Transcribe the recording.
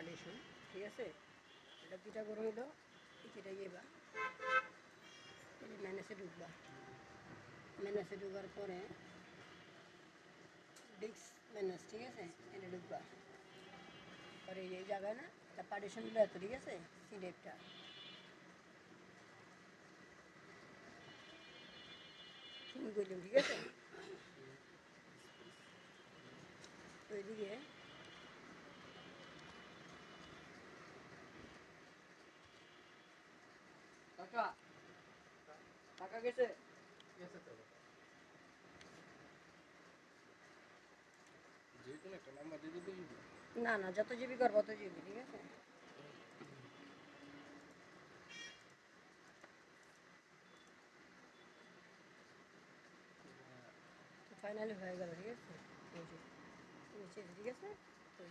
Partition, ঠিক আছে। এটা দুইটা করে হইলো, এটা ইয়েবা ম্যানেজে ঢুকবা, ম্যানেজে ঢুকার পরে ডিস্ক ম্যানেজ, ঠিক আছে, এটা ঢুকবা। পরে এই জায়গায় না এটা পার্টিশনগুলো এত, ঠিক আছে, সি ড্রাইভটা তুমি করলাম, ঠিক আছে। তো এদিকে টাকা টাকা গেছে গেছে তো, যে কোনো একটা নাম্বার দিয়ে দিতে হবে। না না, যত জিবি করবো তত জিবি, ঠিক আছে। ফাইনালি হয়ে গেল, ঠিক আছে। ঠিক আছে, তো